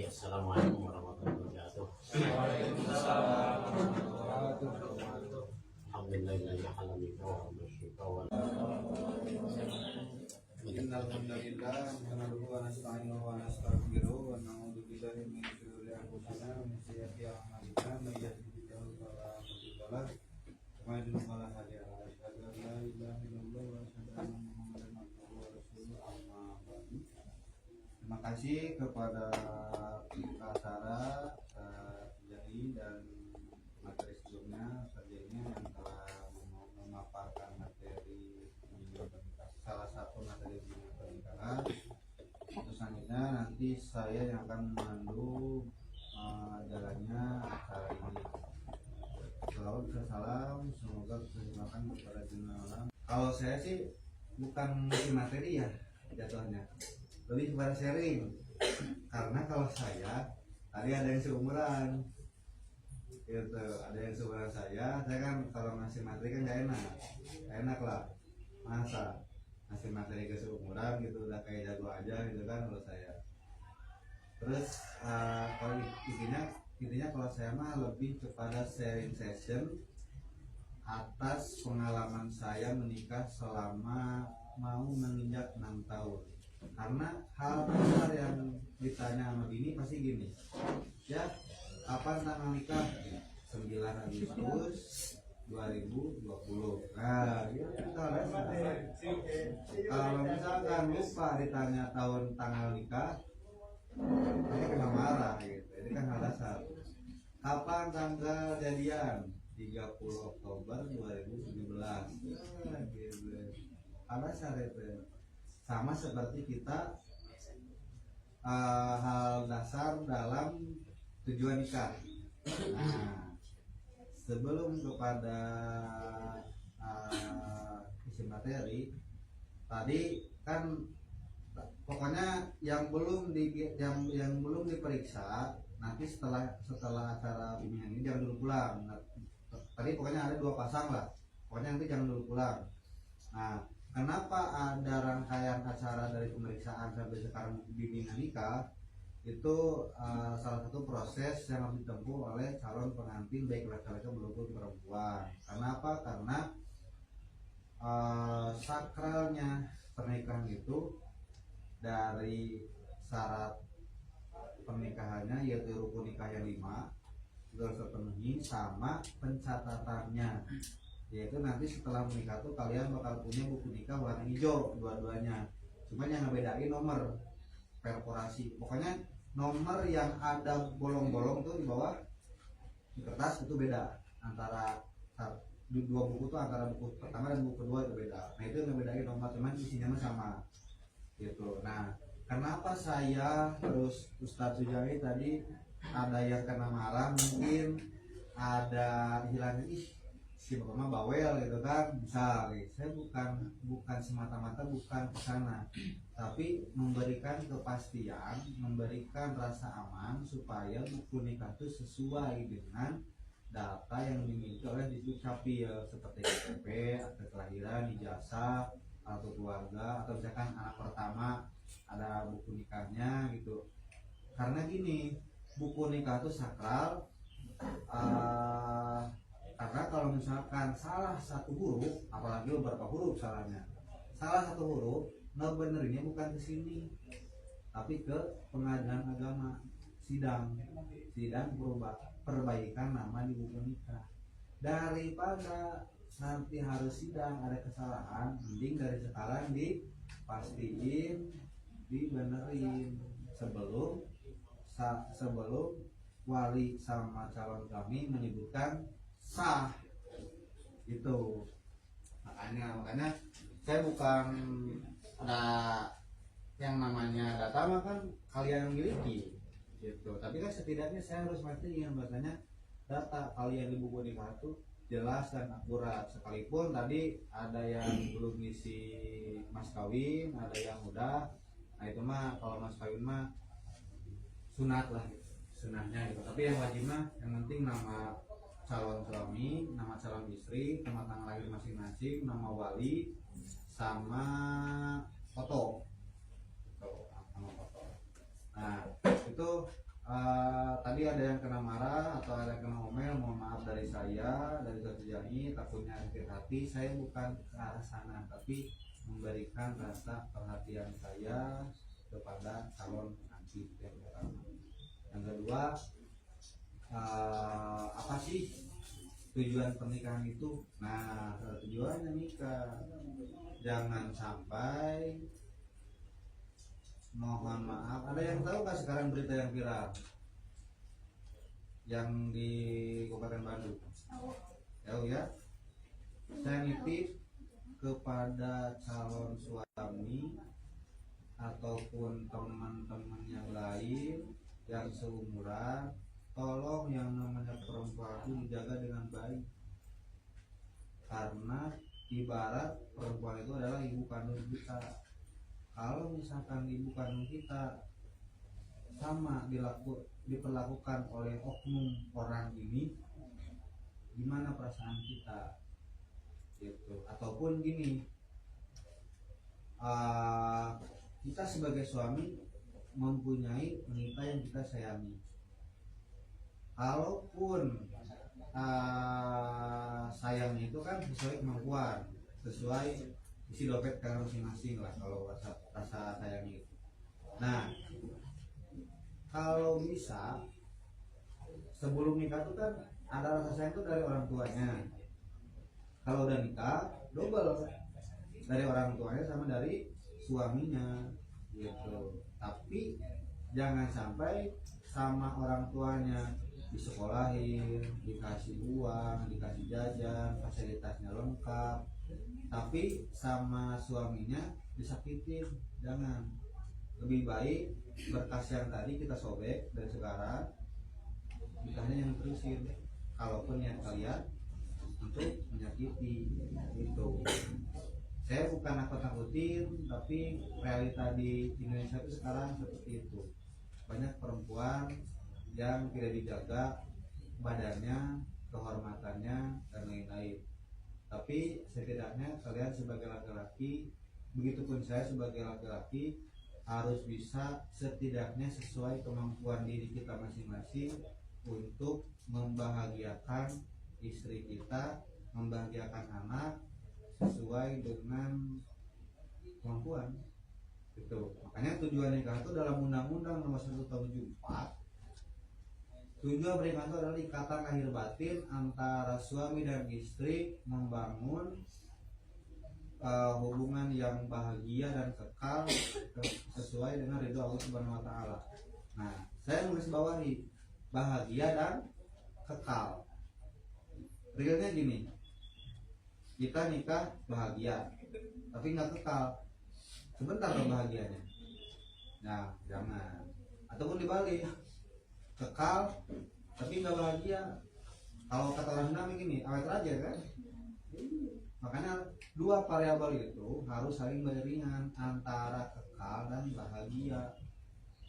Assalamualaikum warahmatullahi wabarakatuh. Waalaikumsalam warahmatullahi wabarakatuh. Alhamdulillahilladzi halal wa masyqa wa Innal hamdalillah nahmaduhu wa nasta'inuhu wa nastaghfiruh wa na'udzu billahi min shururi anfusina wa min sayyiati a'malina may yahdihillahu fala mudilla lahu wa may yudlil fala hadiya lahu. Asyhadu an la ilaha illallah wa asyhadu anna Muhammadan abduhu wa rasuluh. Amma ba'du. Terima kasih kepada acara Jani dan materi sebelumnya Sarjana yang telah memaparkan materi salah satu materi pernikahan. Terus selanjutnya nanti saya yang akan memandu jalannya acara ini. Salam, semoga terjemahkan kepada jurnal. Kalau saya sih bukan materi ya jatuhnya, lebih kepada sharing. Karena kalau saya tadi ada yang seumuran gitu, ada yang seumuran saya kan kalau ngasih materi kan gak enak lah, masa ngasih materi ke seumuran gitu udah kayak jago aja gitu kan kalau saya. Terus kalau intinya kalau saya mah lebih kepada sharing session atas pengalaman saya menikah selama mau menginjak 6 tahun. Karena hal besar yang ditanya sama bini pasti gini, ya kapan tanggal nikah? 9 Agustus 2020. Nah gitu kan. Kalau misalkan lupa ditanya tahun tanggal nikah, ini kena marah gitu. Ini kan hal dasar. Kapan tanggal jadian? 30 Oktober 2017. Nah, gitu. Hal dasar itu. Sama seperti kita hal dasar dalam tujuan nikah. Nah, sebelum kepada isi materi tadi kan pokoknya yang belum diperiksa nanti setelah acara bimbingan ini jangan dulu pulang. Tadi pokoknya ada 2 pasang lah, pokoknya nanti jangan dulu pulang. Nah, kenapa ada rangkaian acara dari pemeriksaan sampai sekarang bimbingan nikah? Itu salah satu proses yang harus ditempuh oleh calon pengantin baik laki-laki maupun perempuan. Karena apa? Karena sakralnya pernikahan itu dari syarat pernikahannya yaitu rukun nikah yang 5 itu harus terpenuhi, sama pencatatannya, yaitu nanti setelah menikah tuh kalian bakal punya buku nikah warna hijau dua-duanya. Cuman yang ngebedain nomor perforasi, pokoknya nomor yang ada bolong-bolong tuh di bawah di kertas itu beda antara dua buku tuh, antara buku pertama dan buku kedua itu beda. Nah itu yang ngebedain nomor, cuman isinya sama gitu. Nah kenapa saya terus Ustadz Sujami tadi ada yang kena marah, mungkin ada hilangnya si bapak mah bawel gitu kan, misal saya bukan semata-mata bukan ke sana, tapi memberikan kepastian, memberikan rasa aman supaya buku nikah itu sesuai dengan data yang dimiliki oleh Dukcapil seperti KTP, akte kelahiran, ijazah, atau keluarga, atau misalkan anak pertama ada buku nikahnya gitu. Karena gini, buku nikah itu sakral. Karena kalau misalkan salah satu huruf, apalagi beberapa huruf salahnya, salah satu huruf ngebenerinnya bukan ke sini tapi ke pengadilan agama, sidang perbaikan nama di buku nikah. Daripada nanti harus sidang ada kesalahan, mending dari sekarang dipastiin, dibenerin sebelum wali sama calon kami menyebutkan sah itu. Makanya saya bukan ada yang namanya data mah kan kalian yang miliki gitu, tapi kan setidaknya saya harus mastiin bahasanya data kalian di buku nikah itu jelas dan akurat. Sekalipun tadi ada yang belum ngisi mas kawin, ada yang udah, nah itu mah kalau mas kawin mah sunat lah gitu, sunatnya gitu. Tapi yang wajib mah yang penting nama calon suami, nama calon istri, nama tanggal lahir masing-masing, nama wali, sama foto. Nah itu tadi ada yang kena marah atau ada yang kena omel, mohon maaf dari saya, dari Dr. Jani. Takutnya sakit hati, saya bukan ke arah sana, tapi memberikan rasa perhatian saya kepada calon pengantin yang pertama. Yang kedua, apa sih tujuan pernikahan itu? Nah, tujuannya nikah, jangan sampai, mohon maaf, ada yang tahu nggak sekarang berita yang viral yang di Kabupaten Bandung? Tahu ya? Saya nitip kepada calon suami ataupun teman-teman yang lain yang seumuran, tolong yang namanya perempuan itu dijaga dengan baik, karena ibarat perempuan itu adalah ibu kandung kita. Kalau misalkan ibu kandung kita sama diperlakukan oleh oknum orang ini, gimana perasaan kita gitu? Ataupun gini, kita sebagai suami mempunyai wanita yang kita sayangi, kalaupun sayangnya itu kan sesuai kemampuan, sesuai isi dompet kalian masing-masing lah kalau rasa sayangnya itu. Nah, kalau bisa sebelum nikah itu kan ada rasa sayang itu dari orang tuanya. Kalau udah nikah double, dari orang tuanya sama dari suaminya gitu. Tapi jangan sampai sama orang tuanya disekolahin, dikasih uang, dikasih jajan, fasilitasnya lengkap, tapi sama suaminya disakitin. Jangan. Lebih baik berkas yang tadi kita sobek dari sekarang, nikahnya yang terusin. Kalaupun yang kalian untuk menyakiti itu, saya bukan nakut-nakutin, tapi realita di Indonesia itu sekarang seperti itu. Banyak perempuan yang tidak dijaga badannya, kehormatannya, dan lain-lain. Tapi setidaknya kalian sebagai laki-laki, begitupun saya sebagai laki-laki, harus bisa setidaknya sesuai kemampuan diri kita masing-masing untuk membahagiakan istri kita, membahagiakan anak sesuai dengan kemampuan itu. Makanya tujuan nikah itu dalam Undang-Undang Nomor 1 Tahun 74, tujuan pernikahan itu adalah ikatan lahir batin antara suami dan istri, membangun hubungan yang bahagia dan kekal sesuai dengan ridho Allah Subhanahu wa taala. Nah, saya menggaris bawahi bahagia dan kekal. Realnya gini, kita nikah bahagia, tapi nggak kekal, sebentar dong bahagianya. Nah, jangan. Ataupun dibalik, kekal tapi nggak bahagia. Kalau kata orang Sunda gini, awet aja kan. Makanya dua variabel itu harus saling beriringan, antara kekal dan bahagia.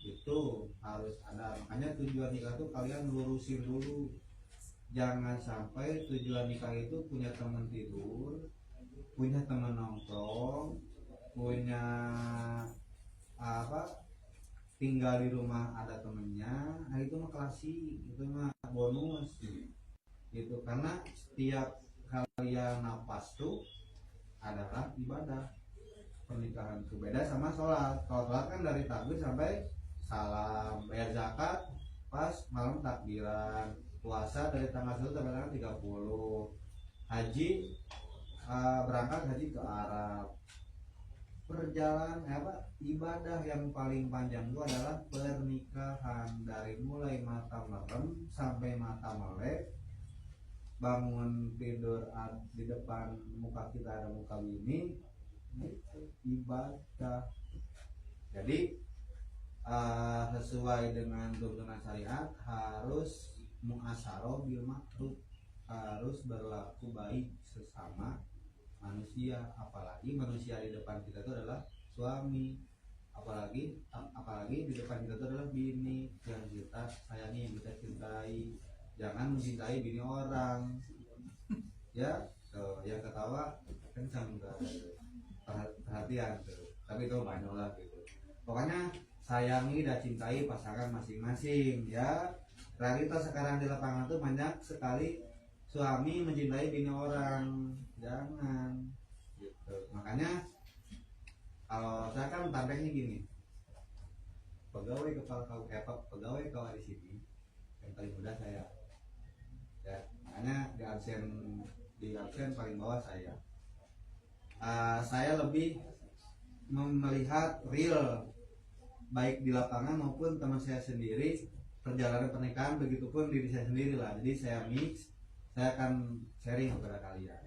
Itu harus ada. Makanya tujuan nikah itu kalian lurusin dulu. Jangan sampai tujuan nikah itu punya teman tidur, punya teman nongkrong, punya tinggal di rumah ada temennya. Nah, itu mah klasik, itu mah bonus gitu. Karena setiap kalian napas tuh adalah ibadah. Pernikahan itu beda sama sholat. Kalau sholat kan dari takbir sampai salam. Bayar zakat pas malam takbiran. Puasa dari tanggal 1 sampai tanggal 30. Haji, berangkat haji ke Arab. Ibadah yang paling panjang itu adalah pernikahan. Dari mulai mata merem sampai mata melek, bangun tidur di depan muka kita ada muka bini, ibadah. Jadi sesuai dengan tuntunan syariat, harus mu'asyaroh bil ma'ruf, harus berlaku baik sesama manusia. Apalagi manusia di depan kita itu adalah suami, apalagi di depan kita itu adalah bini yang kita sayangi, yang kita cintai. Jangan mencintai bini orang ya. Yang ketawa kencang tuh, perhatian tuh, tapi itu banyak lah gitu. Pokoknya sayangi dan cintai pasangan masing-masing ya. Realitas sekarang di lapangan tuh banyak sekali suami mencintai bini orang, jangan gitu. Makanya kalau saya kan tandengnya gini, pegawai kepala pegawai kawal di sini yang paling muda saya ya, makanya di absen paling bawah saya. Saya lebih melihat real baik di lapangan maupun teman saya sendiri perjalanan pernikahan, begitupun diri saya sendiri lah. Jadi saya mix, saya akan sharing kepada kalian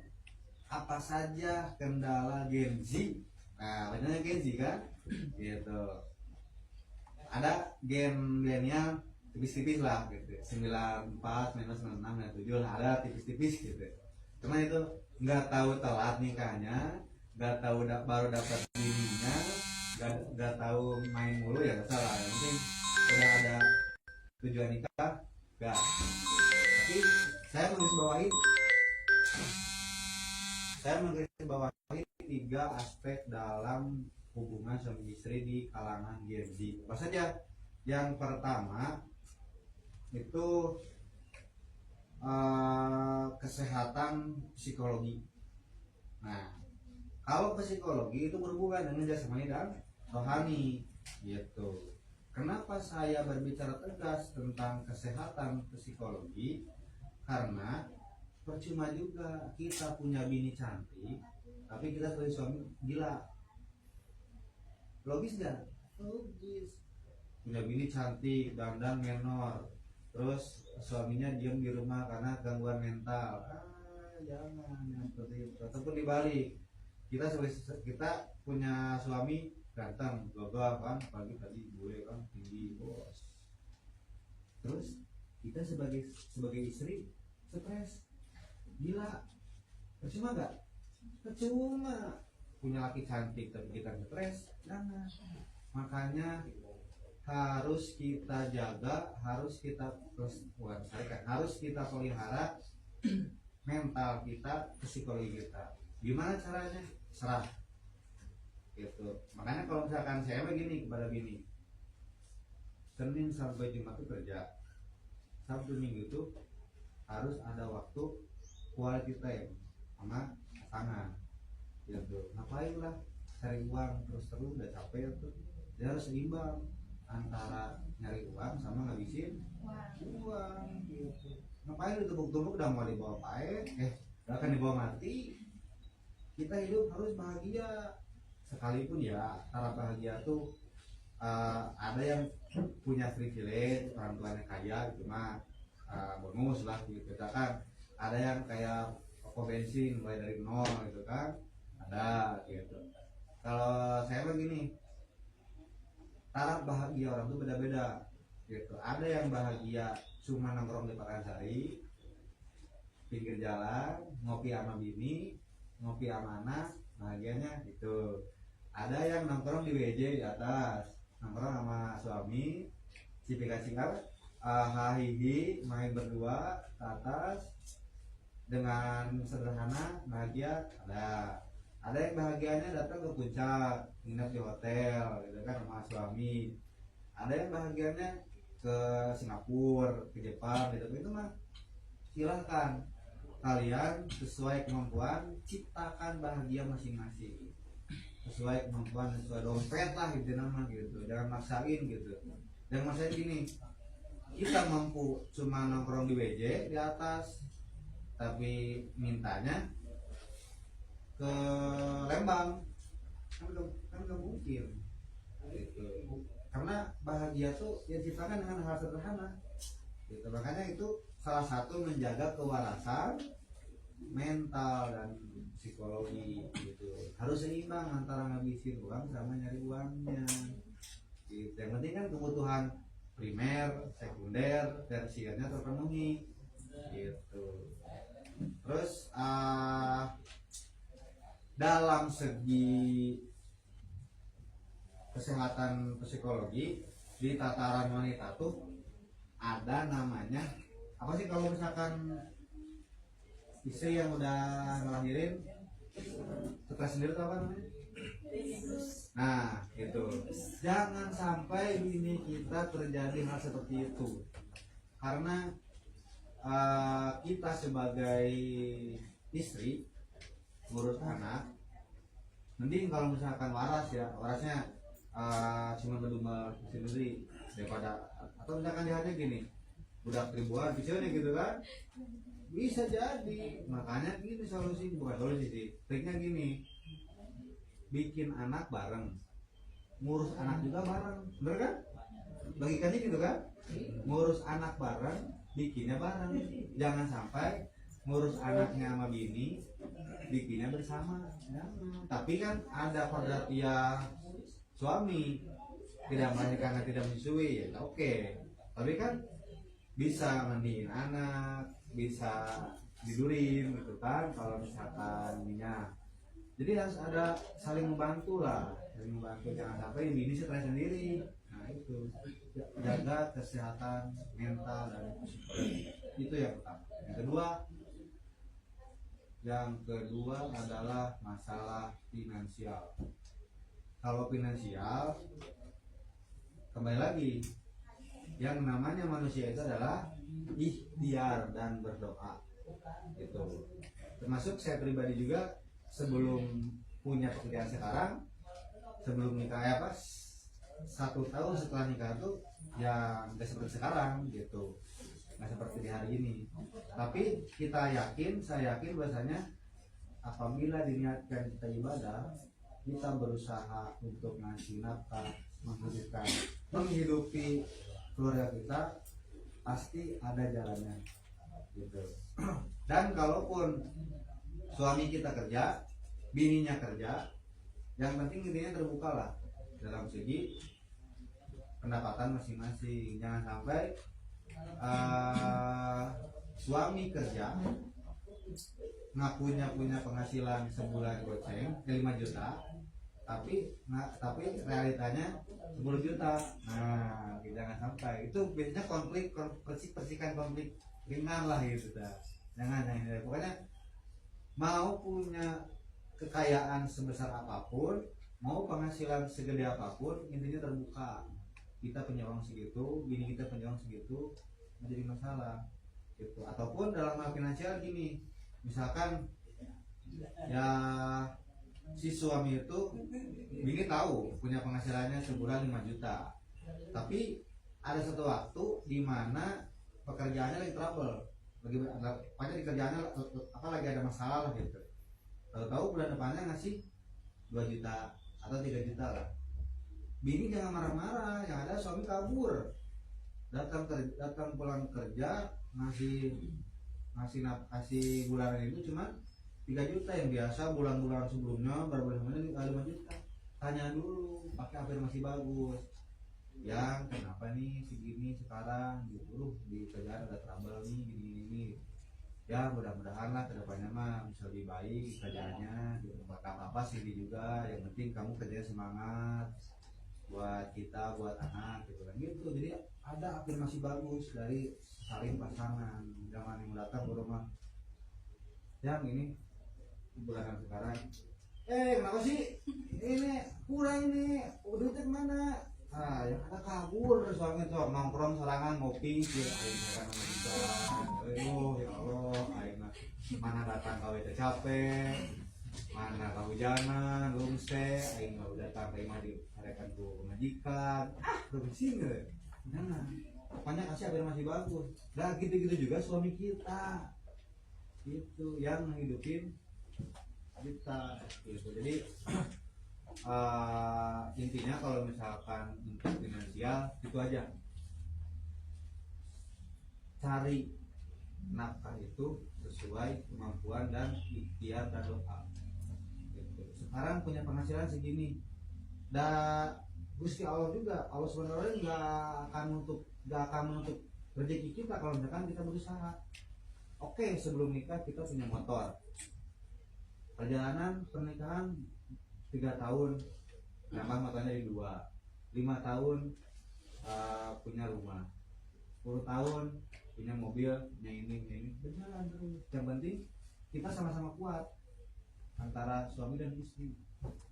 apa saja kendala Gen Z. Nah, banyaknya Gen Z kan gitu. Ada gen milenial tipis-tipis lah gitu, 94 minus 96 ya 7 lah, ada tipis-tipis gitu. Karena itu nggak tahu telat nikahnya, nggak tahu baru dapat bininya, nggak tahu main mulu ya nggak salah. Yang penting udah ada tujuan nikah, nggak. Tapi saya menggarisbawahi 3 aspek dalam hubungan suami istri di kalangan Gen Z. Apa saja? Yang pertama itu kesehatan psikologi. Nah, kalau psikologi itu berhubungan dengan jasmani dan rohani gitu. Kenapa saya berbicara tegas tentang kesehatan psikologi? Karena percuma juga kita punya bini cantik tapi kita sebagai suami gila. Logis gak? Logis. Punya bini cantik, dandan menor, terus suaminya diem di rumah karena gangguan mental. Jangan yang seperti itu. Ataupun dibalik, kita punya suami ganteng, gagah kan, pagi tadi bule kan, tinggi, bos. Terus kita sebagai istri stres, gila. Percuma gak? Percuma. Punya laki cantik tapi kita stres, jangan. Makanya harus kita jaga, harus kita pelihara mental kita, psikologi kita. Gimana caranya? Serah gitu. Makanya kalau misalkan saya begini kepada bini, Senin sampai Jumat itu kerja, Sabtu Minggu itu harus ada waktu quality time sama pasangan gitu. Ngapain lah cari uang terus udah capek tuh. Dia harus seimbang antara nyari uang sama ngabisin uang gitu. Ngapain ditumpuk-tumpuk udah mau dibawa pae, gak akan dibawa mati. Kita hidup harus bahagia. Sekalipun ya cara bahagia tuh ada yang punya privilege, orang tuanya kaya gitu mah bonus lah gitu kan. Ada yang kayak toko bensin mulai dari nol gitu kan, ada gitu. Kalau saya begini, taraf bahagia orang tuh beda-beda gitu. Ada yang bahagia cuma nongkrong di Pakansari, pinggir jalan, ngopi sama bini, ngopi sama anak, bahagianya gitu. Ada yang nongkrong di WJ di atas, nongkrong sama suami, cipika-cikar, hahihi, main berdua ke atas dengan sederhana, bahagia. Ada yang bahagianya datang ke puncak, nginep di hotel gitu kan sama suami. Ada yang bahagianya ke Singapura, ke Jepang gitu. Itu mah silahkan kalian sesuai kemampuan, ciptakan bahagia masing-masing sesuai kemampuan, sesuai dompet lah gitu nama gitu. Jangan maksain gitu. Jangan maksain gini, kita mampu cuma nongkrong di WJ di atas, tapi mintanya ke Lembang, kan gak mungkin gitu. Karena bahagia tuh ya ciptakan dengan hal sederhana gitu. Makanya itu salah satu menjaga kewarasan mental dan psikologi gitu. Harus seimbang antara ngabisin uang sama nyari uangnya gitu. Yang penting kan kebutuhan primer, sekunder, tersiernya terpenuhi gitu. Terus dalam segi kesehatan psikologi di tataran wanita tuh ada namanya apa sih, kalau misalkan istri yang udah ngelahirin stres sendiri tuh apa namanya? Nah, itu. Jangan sampai ini kita terjadi hal seperti itu. Karena kita sebagai istri ngurus anak, mending kalau misalkan waras ya, warasnya cuma berdua sendiri daripada, atau misalkan lihatnya gini, budak ribuan kecilnya gitu kan, bisa jadi. Makanya gini solusi, bukan solusi sih, triknya gini, bikin anak bareng, ngurus anak juga bareng, bener kan? Logikanya gitu kan? Ngurus anak bareng, bikinnya bareng. Jangan sampai ngurus anaknya sama bini, bikinnya bersama. Jangan. Tapi kan ada perhatian suami, tidak banyak karena tidak menyusui, ya oke. Tapi kan bisa mandiin anak, bisa tidurin gitu kan, kalau misalkan minyak. Jadi harus ada saling membantu lah, saling membantu, jangan sampai bini stres sendiri. Nah itu, jaga kesehatan mental dan fisik, itu yang pertama. Yang kedua adalah masalah finansial. Kalau finansial, kembali lagi, yang namanya manusia itu adalah ikhtiar dan berdoa. Itu termasuk saya pribadi juga, sebelum punya pekerjaan sekarang, sebelum nikah 1 tahun setelah nikah itu ya nggak seperti sekarang gitu, nggak seperti di hari ini. Tapi saya yakin bahwasanya apabila diniatkan kita ibadah, kita berusaha untuk ngasih nafkah, menghidupi keluarga kita, pasti ada jalannya gitu. Dan kalaupun suami kita kerja, bininya kerja, yang penting intinya terbuka lah dalam segi pendapatan masing-masing. Jangan sampai suami kerja ngakunya punya penghasilan sebulan goceng 5 juta, tapi realitanya 10 juta. Nah, jangan sampai. Itu biasanya persikan konflik ringan lah gitu dah. Jangan pokoknya mau punya kekayaan sebesar apapun, mau penghasilan segede apapun, intinya terbuka. Kita punya uang segitu, bini kita punya uang segitu, menjadi masalah gitu. Ataupun dalam hal finansial gini, misalkan ya si suami itu, bini tahu punya penghasilannya sebulan 5 juta, tapi ada satu waktu di mana pekerjaannya lagi trouble, lagi kerjaannya lagi ada masalah gitu. Tahu-tahu bulan depannya ngasih 2 juta atau 3 juta lah. Bini jangan marah-marah, yang ada suami kabur, datang pulang kerja ngasih bulanan itu cuma 3 juta, yang biasa bulan-bulan sebelumnya berbulan-bulan 5 juta. Tanya dulu, pakai afirmasi bagus, yang kenapa nih segini sekarang gitu, di kerjaan ada trouble nih gini. Ya mudah-mudahan lah kedepannya mah bisa lebih baik kerjaannya gitu. Apa sih juga, yang penting kamu kerja semangat buat kita, buat anak gitu kan gitu. Jadi ada afirmasi bagus dari saling pasangan. Jangan yang datang ke rumah, yang ini bulanan sekarang kenapa sih ini kurang ini, duitnya kemana? Yang ada kabur, suami tuh nongkrong serangan ngopi gitu. Ya Allah, mana datang kau itu capek, mana kehujanan, lungse, aing mau datang ke rumah diharekan ku majikan, bersih nggak? Jangan, pokoknya kasih afirmasi bagus. Nah gitu-gitu juga suami kita, itu yang menghidupin kita gitu. Jadi intinya kalau misalkan untuk finansial itu aja, cari nafkah itu sesuai kemampuan dan ikhtiar dan doa gitu. Sekarang punya penghasilan segini, dan Gusti Allah juga, Allah SWT nggak akan menutup rezeki kita kalau misalkan kita berusaha. Oke, sebelum nikah kita punya motor, perjalanan pernikahan 3 tahun, nambah motornya di 2, 5 tahun punya rumah, 10 tahun punya mobil, punya ini berjalan terus. Yang penting kita sama-sama kuat antara suami dan istri.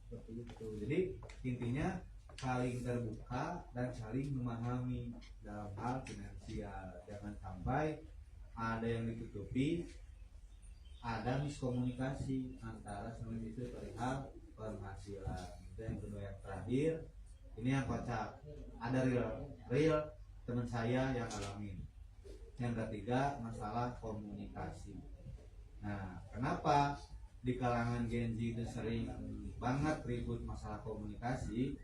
seperti itu. Jadi intinya saling terbuka dan saling memahami dalam hal finansial. Jangan sampai ada yang ditutupi, ada miskomunikasi antara suami istri perihal penghasilan. Itu yang kedua. Yang terakhir ini yang kocak, ada real teman saya yang alamin. Yang ketiga masalah komunikasi. Nah, kenapa di kalangan Gen Z itu sering banget ribut masalah komunikasi?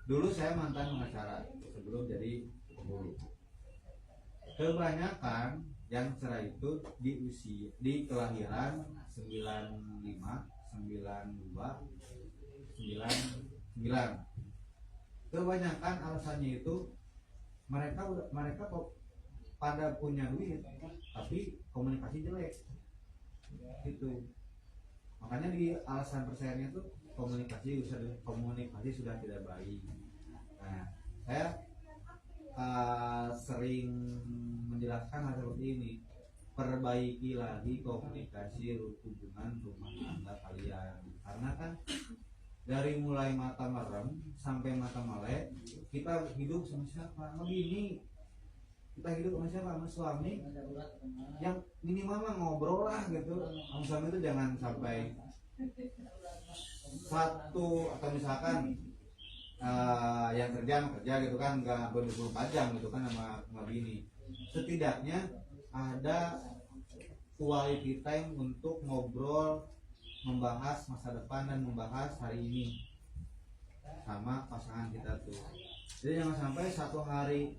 Dulu saya mantan pengacara sebelum jadi pemburu. Kebanyakan yang cerai itu di kelahiran 95, 92, 99. Kebanyakan alasannya itu mereka pada punya duit tapi komunikasi jelek gitu. Makanya di alasan persaingannya itu komunikasi sudah tidak baik. Nah, saya sering menjelaskan hal seperti ini. Perbaiki lagi komunikasi hubungan rumah tangga kalian, karena kan dari mulai mata merem sampai mata melek kita hidup sama siapa? Sama bini. Kita hidup sama siapa? Sama suami. Yang minimal mah ngobrol lah gitu. Sama suami itu jangan sampai satu, atau misalkan yang kerja gitu kan, nggak 24 jam gitu kan sama bini. Setidaknya ada quality time untuk ngobrol, membahas masa depan dan membahas hari ini sama pasangan kita tuh. Jadi jangan sampai satu hari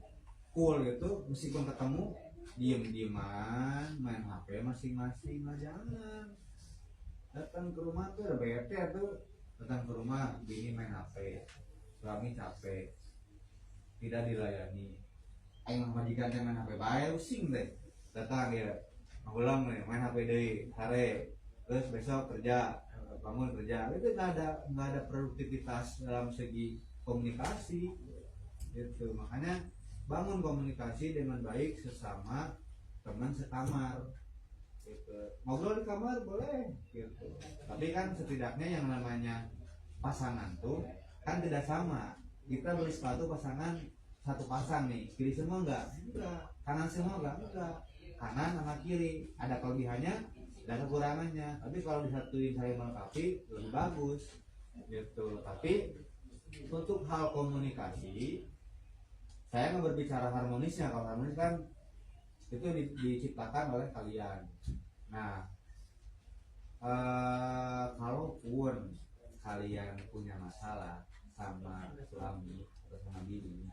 cool gitu, meskipun ketemu diem-dieman main HP masing-masing. Nah, jangan. Datang ke rumah tuh udah bete tuh, datang ke rumah bini main HP, suami capek, tidak dilayani. Aing majikan main HP bae pusing deh. Datang ya, ngulang nih main HP deh, hari terus besok kerja, bangun kerja. Itu nggak ada produktivitas dalam segi komunikasi gitu. Makanya bangun komunikasi dengan baik sesama teman sekamar gitu. Ngobrol di kamar boleh gitu, tapi kan setidaknya yang namanya pasangan tuh kan tidak sama. Kita beli sepatu pasangan satu pasang nih, kiri semua enggak, kanan semua enggak, kanan sama kiri ada kelebihannya dan kekurangannya. Tapi kalau disatuin saya melengkapi lebih bagus gitu. Tapi untuk hal komunikasi saya nggak berbicara harmonisnya. Kalau harmonis kan itu diciptakan oleh kalian. Nah, kalaupun kalian punya masalah sama suami atau sama bini,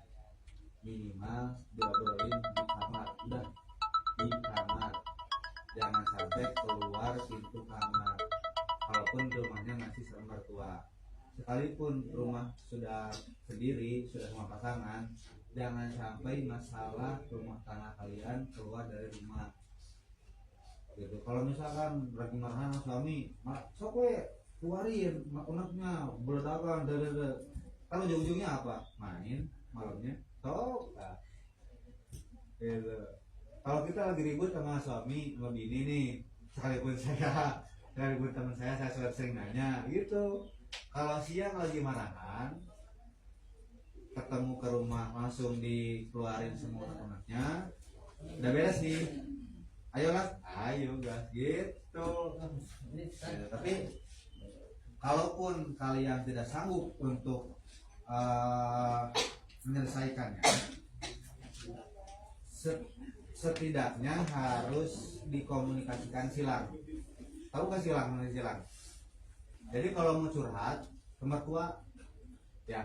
minimal diobrolin di kamar. Udah di kamar, jangan sampai keluar pintu kamar. Kalaupun rumahnya masih selembar tua, sekalipun rumah sudah sendiri, sudah sama pasangan, jangan sampai masalah rumah tangga kalian keluar dari rumah gitu. Kalau misalkan lagi marah sama suami, sok we keluarin anaknya berdagang kalau ujung-ujungnya apa? Main malamnya sok gitu. Kalau kita lagi ribut sama suami sama bini nih, sekalipun teman saya sering nanya gitu, kalau siang lagi marahan ketemu ke rumah langsung dikeluarin semua anaknya, udah beres nih, ayo gas gitu. Ya, tapi kalaupun kalian tidak sanggup untuk menyelesaikannya, setidaknya harus dikomunikasikan silang. Tahu gak silang? Jadi kalau mau curhat ke mertua ya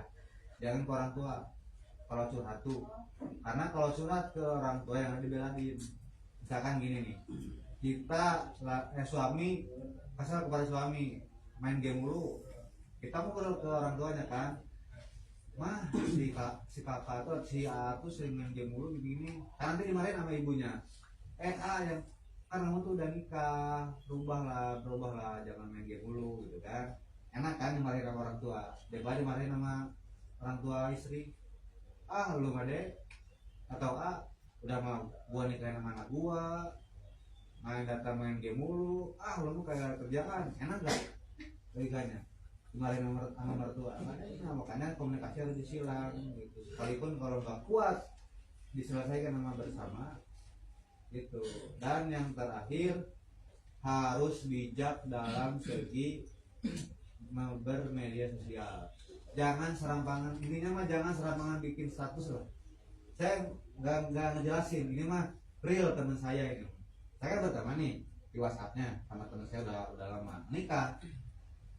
jangan ke orang tua kalau curhat tuh, karena kalau curhat ke orang tua yang dibelain. Misalkan gini nih, kita suami kasar kepada suami main game mulu, kita mau ke orang tuanya kan, mah si kakak tuh si A tuh sering main game mulu begini, nanti dimarahin sama ibunya. A yang kan kamu tuh udah nikah, berubah lah, jangan main game mulu gitu kan. Enak kan dimarahin sama orang tua daripada dimarahin sama orang tua istri. Lu mah deh, atau udah mau gua nikahin sama anak gua, main game mulu, lu kayak kerjaan, enak gak logikanya? kemarin sama mertua. Makanya komunikasi harus disilang gitu. Sekalipun kalau nggak kuat diselesaikan sama bersama gitu. Dan yang terakhir harus bijak dalam segi bermedia sosial. Jangan serampangan, intinya mah jangan serampangan bikin status lah. Saya nggak ngejelasin, ini mah real teman saya ini. Saya kan berteman nih di WhatsAppnya sama teman saya udah lama nikah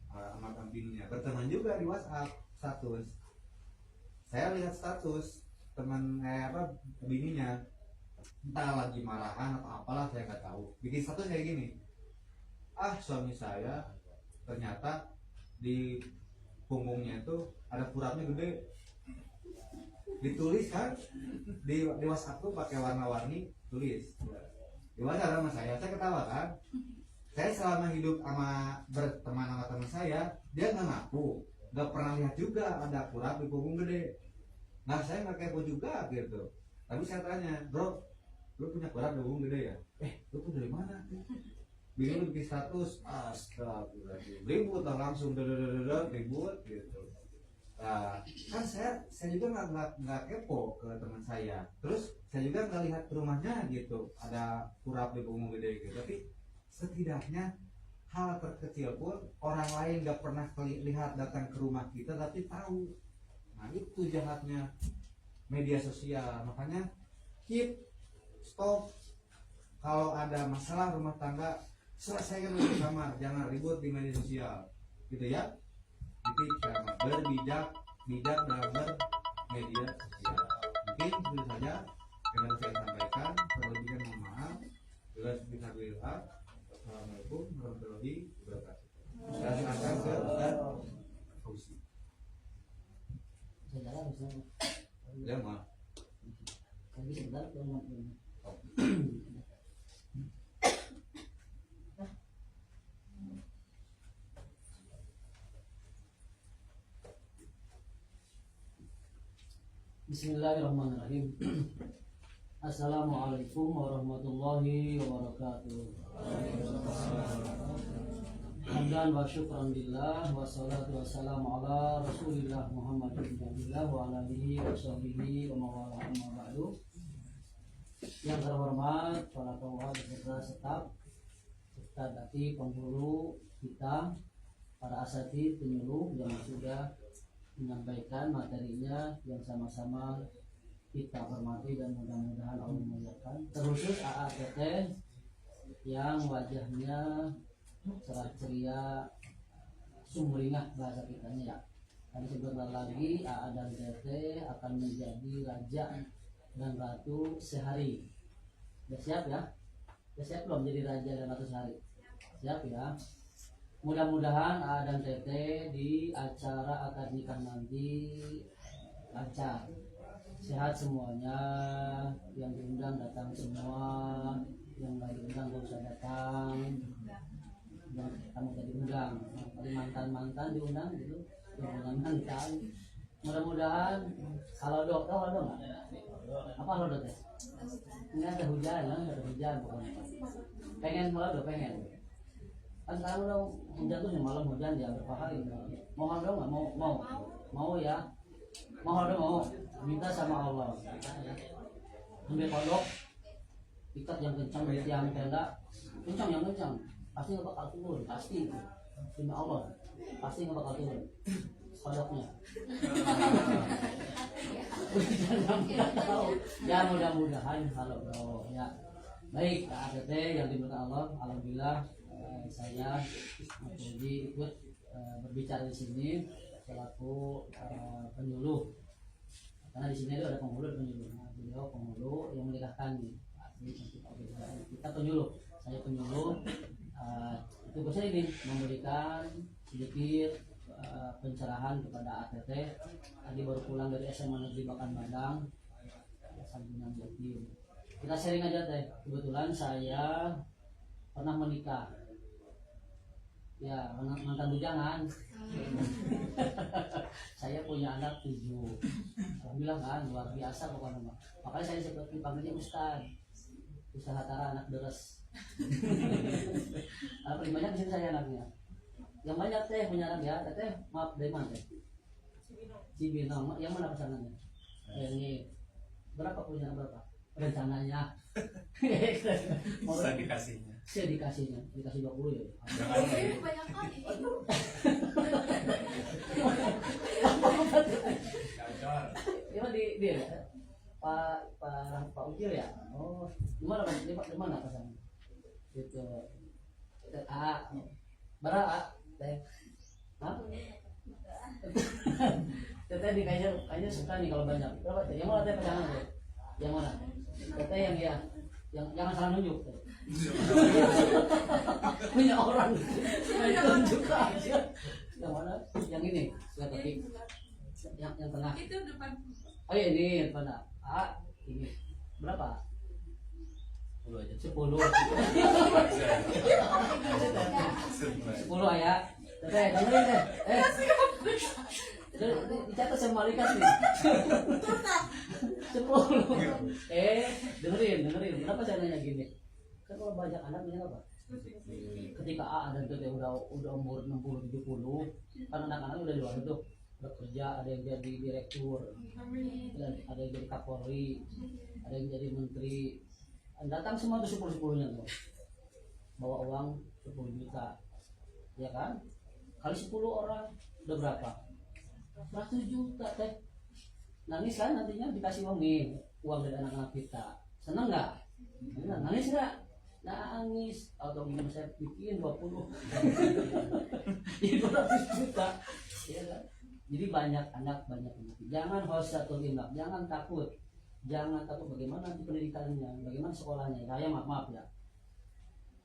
sama bininya, berteman juga di WhatsApp status. Saya lihat status teman bininya, entah lagi marahan atau apalah saya nggak tahu. Bikin status kayak gini, suami saya ternyata di punggungnya itu ada kurapnya gede, ditulis kan di WhatsApp tuh pakai warna-warni, tulis di WhatsApp sama saya ketawa kan. Saya selama hidup berteman sama teman saya, dia nggak ngaku, nggak pernah lihat juga ada kurap di punggung gede. Nah saya nggak kepo juga gitu, tapi saya tanya, bro, lu punya kurap di punggung gede ya? Lu tuh dari mana? Bikin bikin status, astagfirullahaladzim, ribut langsung, ribut gitu. Nah, kan saya juga nggak kepo ke teman saya. Terus saya juga nggak lihat ke rumahnya gitu, ada kurap di punggung gede gitu. Tapi setidaknya hal terkecil pun orang lain nggak pernah lihat datang ke rumah kita tapi tahu. Nah itu jahatnya media sosial. Makanya stop. Kalau ada masalah rumah tangga, selesaikan di kamar, jangan ribut di media sosial, gitu ya. Jadi jangan bijak dalam bermedia sosial. Mungkin itu saja yang harus saya sampaikan. Terlebihnya mohon maaf. Bismillahirrahmanirrahim. Assalamualaikum warahmatullahi wabarakatuh. Saya silakan ke Ustaz Fauzi. Ya maaf. Bismillahirrahmanirrahim. Assalamualaikum warahmatullahi wabarakatuh. Hamdan wa syukran lillah wa salatu wassalamu ala Rasulillah Muhammad bin Abdullah wa ala alihi wa sahbihi wa mawala amma ba'du. Yang terhormat para kawan beserta staf serta dati penghulu kita, para asatidz penyuluh yang sudah menyampaikan materinya yang sama-sama kita hormati dan mudah-mudahan Allah memuliakan. Terkhusus AATT yang wajahnya cerah ceria, sumringah bahasa kitanya ya. Dan sebentar lagi AA dan TT akan menjadi raja dan ratu sehari. Udah siap ya? Udah siap belum jadi raja dan ratu sehari? Siap ya? Mudah-mudahan AA dan TT di acara akad nikah nanti lancar, sehat semuanya, yang diundang datang semua, yang nggak diundang gak usah datang, dan kamu tadi undang, paling mantan diundang gitu, yang mantan. Mudah-mudahan kalau dok nggak? Apa kalau dok ya? Ini ada hujan pokoknya. Pengen malah dok pengen. Kan sekarang udah hujan tuh malam hujan ya berpahala. Mohon dong nggak mau ya, mohon dong mau minta sama Allah. Ambil kodok, ikat yang kencang di tiang tenda, yang kencang, pasti nggak bakal turun, pasti demi Allah, pasti nggak bakal turun kodoknya. Ya mudah-mudahan kalau ya baik ATT yang diminta Allah, alhamdulillah. Saya jadi ikut berbicara di sini selaku penyuluh, karena di sini ada penghulu dan penyuluh. Nah, beliau penghulu yang menikahkan kita penyuluh, saya penyuluh. Tugasnya ini memberikan sedikit pencerahan kepada ATT. Tadi baru pulang dari SMA Negeri Bakan Badang, Sambungan Jatim. Kita sharing aja teh. Kebetulan saya pernah menikah. Ya, mantan bujangan. Saya punya anak 7. Alhamdulillah kan, luar biasa pokoknya. Makanya saya seperti dipanggilnya Ustaz Hatara anak deres. Paling banyak di sini saya anaknya. Yang banyak teh punya anak ya, teteh maaf dari mana teh? Cibinong. Yang mana pasangannya? Ini berapa punya berapa? Rencananya. Bisa dikasihnya. Saya dikasih 20 ya. Jangan Banyak kali. gacor. Ini di dia ya. Pak Ukir ya. Oh, di mana pasangan? Itu A. Berapa? Teh. Hah? Teteh di kayaknya suka nih kalau banyak. Berapa teh? Yang mana teh pasangan teh? Yang mana? Teteh yang dia yang jangan salah nunjuk. Punya orang tunjuk aja. Yang mana? Yang ini, yang ketik. Yang tengah. Itu depan. Oh iya ini depan A. Ini berapa? 10 aja. 10 ayah. Teteh, dengerin teh. Dicatat sama Malaikat nih. 10. Dengerin. Kenapa saya nanya gini? Kan kalau banyak anak punya apa? Ketika A dan T udah umur 60 70, kan anak-anak udah dewasa tuh. Udah kerja, ada yang jadi direktur, ada yang jadi Kapolri, ada yang jadi menteri. Datang semua tuh 10-10-nya tuh. Bawa uang 10 juta. Ya kan? Kali 10 orang udah berapa? 100 juta teh. Nangis kan nantinya dikasih uang dari anak-anak kita. Senang nggak? Nangis nggak? Nangis. Atau gimana saya bikin 20. Jadi 200 juta. Ya kan? Jadi banyak anak banyak anak. Jangan hosatul imlaq, jangan takut. Jangan takut bagaimana nanti pendidikannya, bagaimana sekolahnya. Saya maaf ya.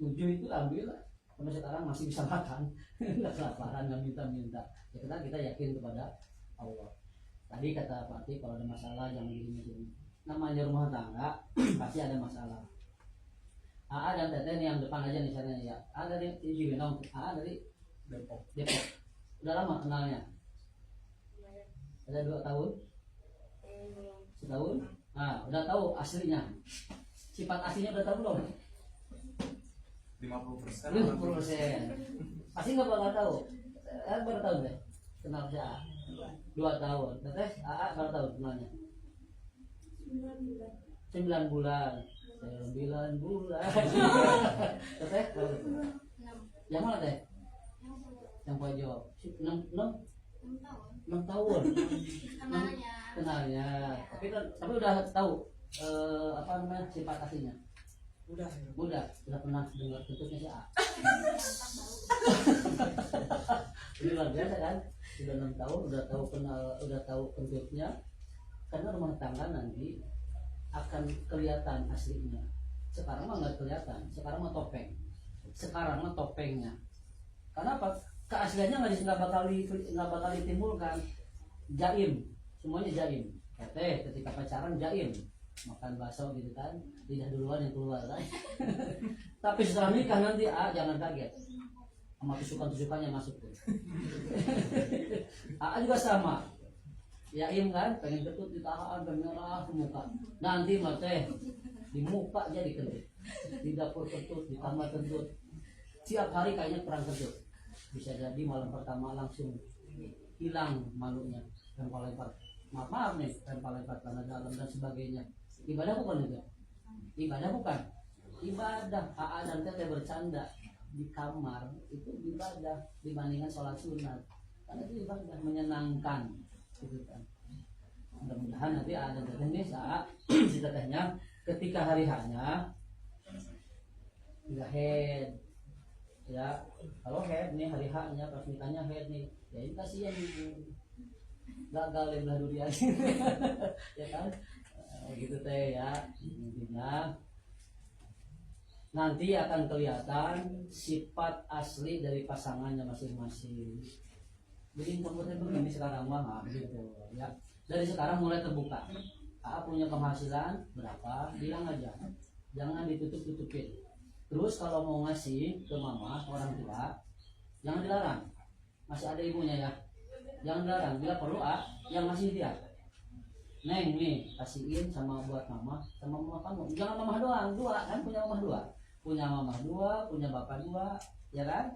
7 itu ambil sampai sekarang masih bisa makan. Enggak kelaparan, enggak minta-minta. Ya kita yakin kepada Allah. Tadi kata Pak Ati, kalau ada masalah jangan gini-gini. Namanya rumah tangga pasti ada masalah. AA dan Teteh yang depan aja nih sana ya. A dari Cibinong, AA dari Depok. Udah lama kenalnya? Ada 2 tahun? Setahun? Nah, udah tahu aslinya. Sifat aslinya udah tahu belum? 50%. 50%. Pasti nggak bakal tahu. Berapa tahun deh? Kenal si AA? 2 tahun. Teteh, AA berapa tahun kenalnya? 9 bulan. 9 bulan. Teteh, berapa tahun? Yang mana teh? Yang pojok. 6 tahun. Kenalnya. Tapi udah tahu apa namanya sifat aslinya? Udah pernah dengar kentutnya si A. Ini luar biasa kan? Sudah 6 tahun, udah tahu kentutnya. Karena rumah tangga nanti akan kelihatan aslinya. Sekarang mah nggak kelihatan. Sekarang mah topeng. Sekarang mah topengnya. Karena apa? Keasliannya nggak bakal ditimbulkan. Jaim, semuanya jaim. Ketika pacaran jaim. Makan bakso gitu kan, lidah duluan yang keluar kan. Tapi setelah nikah nanti jangan kaget sama tusukan-tusukannya masuk tuh. Juga sama, yaim kan, pengen ketut ditahan, merah ke muka. Nanti mate di muka jadi kentut, di dapur kentut, di kamar kentut. Tiap hari kayaknya perang kentut. Bisa jadi malam pertama langsung hilang malunya, dan lempar. Maaf nih, lempar tanah dalam dan sebagainya. Ibadah bukan itu? Ibadah bukan? Ibadah. AA dan Teteh bercanda di kamar itu ibadah dibandingkan sholat sunat. Karena itu ibadah menyenangkan, gitu kan. Mudah-mudahan nanti AA dan Teteh ini saat si Tetehnya ketika hari hanya tidak head, ya. Kalau head nih hari haknya pas nikahnya head nih, ya ini kasihan ibu. Gagal ya belah durian. Ya kan? Gitu teh ya, intinya nanti akan kelihatan sifat asli dari pasangannya masing-masing. Jadi komputer begini sekarang mah gitu ya. Dari sekarang mulai terbuka. Punya penghasilan berapa, bilang aja, jangan ditutup-tutupin. Terus kalau mau ngasih ke mama orang tua, jangan dilarang. Masih ada ibunya ya, jangan dilarang. Bila perlu yang ngasih dia. Neng nih kasihin sama buat mama sama mama kamu, jangan mama doang, 2 kan, punya mama 2, punya mama 2, punya bapak 2, ya kan.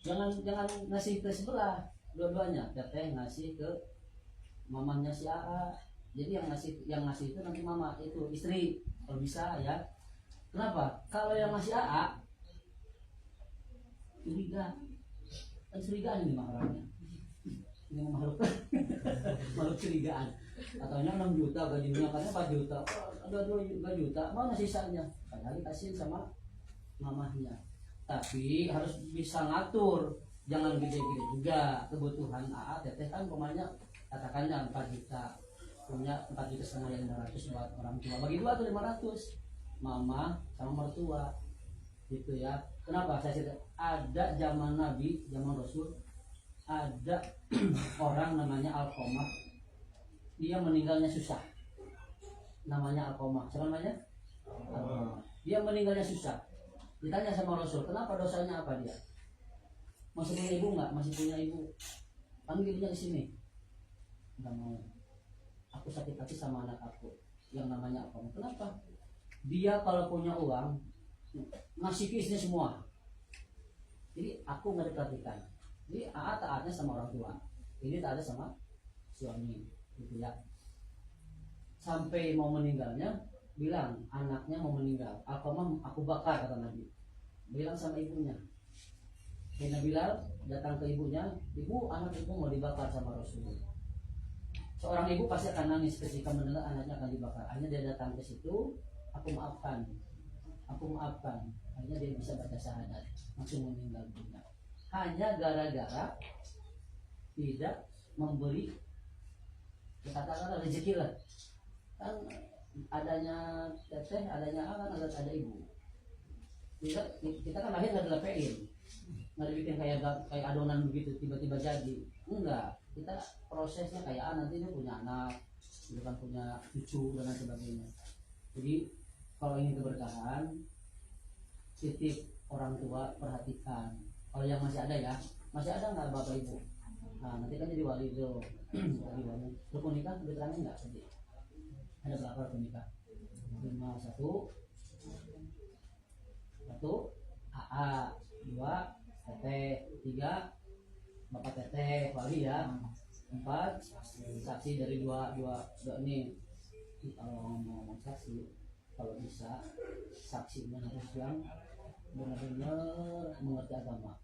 jangan ngasih ke sebelah, dua-duanya. Teteh ngasih ke mamanya si AA. Jadi yang ngasih itu nanti mama itu istri kalau bisa ya. Kenapa? Kalau yang ngasih AA curiga, kan curigaan ini maharnya. Ini makhluk makhluk curigaan. Katanya 6 juta gajinya, katanya 4 juta. Ada 2 juta, mana sisanya? Padahal dikasih sama mamahnya. Tapi harus bisa ngatur, jangan gede-gede juga kebutuhan AA. Teteh kan pemainnya katakannya 4 juta, punya 4 juta setengah yang 500 buat orang tua, bagi 2 atau 500 mama sama mertua gitu ya. Kenapa saya cerita? Ada zaman Nabi, zaman Rasul, ada orang namanya Alqamah, dia meninggalnya susah, namanya Alqamah. Siapa namanya? Alqamah. Dia meninggalnya susah. Ditanya sama Rasul, kenapa, dosanya apa dia? Masih punya ibu nggak? Masih punya ibu. Panggil ibunya di sini. Nggak mau. Aku sakit hati sama anak aku yang namanya apa? Kenapa? Dia kalau punya uang ngasih ke istrinya semua. Jadi aku nggak diperhatikan. Jadi AA taatnya sama orang tua. Ini taatnya sama suami, gitu ya. Sampai mau meninggalnya, bilang anaknya mau meninggal. Aku bakar, kata Nabi. Bilang sama ibunya. Sayyidina Bilal datang ke ibunya, ibu, anak ibu mau dibakar sama Rasulullah. Seorang ibu pasti akan nangis ketika mendengar anaknya akan dibakar. Akhirnya dia datang ke situ, aku maafkan. Akhirnya dia bisa baca syahadat, langsung meninggal dunia. Hanya gara-gara tidak memberi, katakanlah rezeki lah. Kan adanya teteh, adanya akan ada ibu. Kita kan lahir nggak dilepein, nggak dibikin kayak adonan begitu tiba-tiba jadi. Enggak, kita prosesnya kayak nanti dia punya anak, dia kan punya cucu dan lain sebagainya. Jadi kalau ingin keberkahan, titip orang tua, perhatikan. Kalau yang masih ada ya, masih ada nggak bapak ibu? Nah nanti kan jadi wali itu, wali. Rukun nikah diterangin nggak tadi? Ada berapa rukun nikah? 5, 1 AA, 2 teteh, 3 bapak teteh wali ya, 4 saksi dari dua ini. Kalau ngomong saksi, kalau bisa saksinya harus yang benar-benar mengerti agama.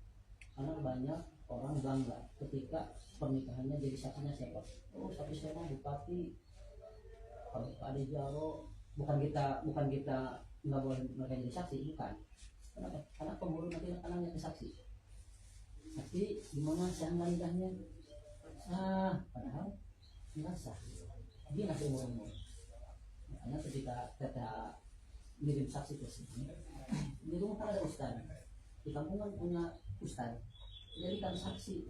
Karena banyak orang bangga ketika pernikahannya jadi saksinya siapa? Oh saksi saya bupati, kalau ada jaro. Bukan kita nggak boleh mereka jadi saksi, bukan. Kenapa? Karena pemburu nanti anaknya ke saksi. Saksi gimana sah nikahnya? Sah, padahal nggak sah. Dia ngasih umur. Makanya ketika kita ngirim saksi ke sini, di rumah kan ada ustad, di kampung kan punya ustad, jadikan saksi.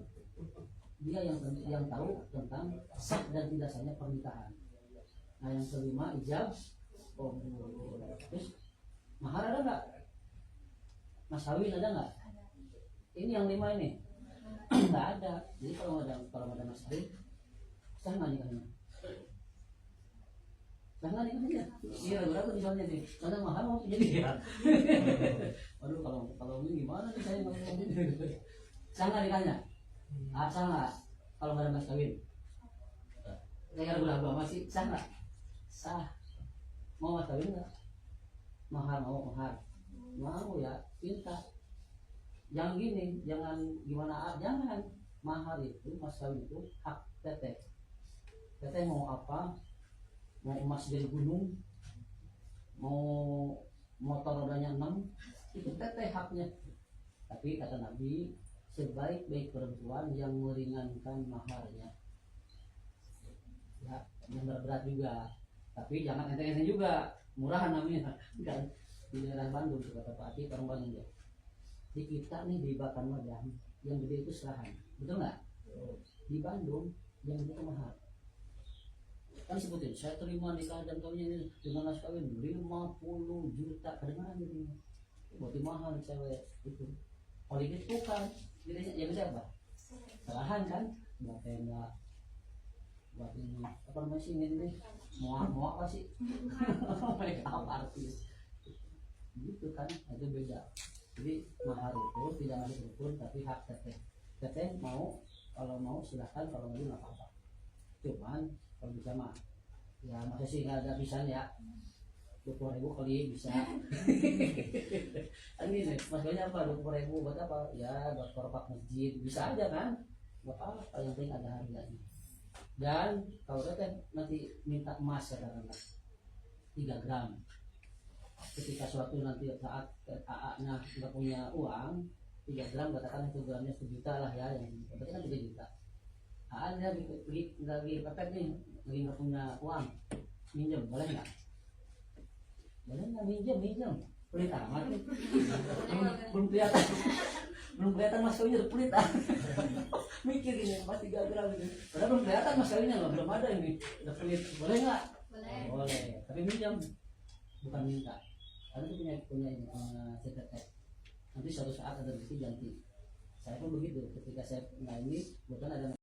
Dia yang tahu tentang sah dan tidak sahnya pernikahan. Nah yang kelima ijab. Terus mahar ada nggak? Mas kawin ada nggak? Ini yang 5 ini nggak ada. Jadi kalau ada mas kawin, sah nggak nikahnya? Sah nggak nikahnya? Iya berapa misalnya nih? Karena mahar mau jadi ya. Waduh kalau ini gimana nih saya ngomong ini? Sah nggak nikahnya? Sah nggak? Kalau nggak ada mas kawin? Saya ragu-ragu masih sah nggak? Sah. Mau mas kawin nggak? Mahar mau ya minta. Jangan gini, jangan gimana, jangan. Mahar itu, mas kawin itu hak teteh. Teteh mau apa? Mau emas dari gunung, mau motor rodanya 6, itu teteh haknya. Tapi kata Nabi, sebaik-baik perempuan yang meringankan maharnya. Ya, yang berat juga. Tapi jangan enteng-enteng juga, murahan namanya kan. Di daerah Bandung, kata Pak Ati, orang Bandung ya. Di kita nih di Bakan Madang, yang gede itu serahan, betul nggak? Di Bandung yang gede itu mahal. Kan sebutin, saya terima nikah dan kawinnya ini dengan mas kawin 50 juta, kedengaran gitu. Buat mahal cewek itu. Kalau ini bukan, jadi yang bisa apa? Serahan kan? Buat tenda, buat ini apa namanya sih ini? Muak apa sih? Mereka apa artis? Gitu kan, itu beda. Jadi mahar itu tidak masuk rukun tapi hak teteh. Teteh mau, kalau mau silahkan, kalau mau nggak apa-apa. Cuman kalau bisa mah ya masa sih nggak ada bisa ya 20.000 kali bisa. Ini maksudnya apa 20.000 buat apa ya, buat korpak masjid bisa aja kan, nggak apa-apa, yang penting ada harganya. Dan kalau teteh nanti minta emas katakanlah 3 gram, ketika suatu nanti saat AA-nya nggak punya uang 3 gram, katakan itu gramnya 1 juta lah ya, yang berarti kan 3 juta. AA-nya lagi pepet nih, lagi nggak punya uang, minjem boleh nggak? Boleh nggak minjem? Pelit amat nih. Belum kelihatan, belum kelihatan mas kawinnya udah pelit. Mikir ini pas 3 gram ini, padahal belum kelihatan mas kawinnya loh, belum ada ini, udah pelit. Boleh nggak? Boleh, tapi minjem, bukan minta. Karena itu punya CTT. Nanti suatu saat ada rezeki ganti. Saya pun begitu, ketika saya ini bukan ada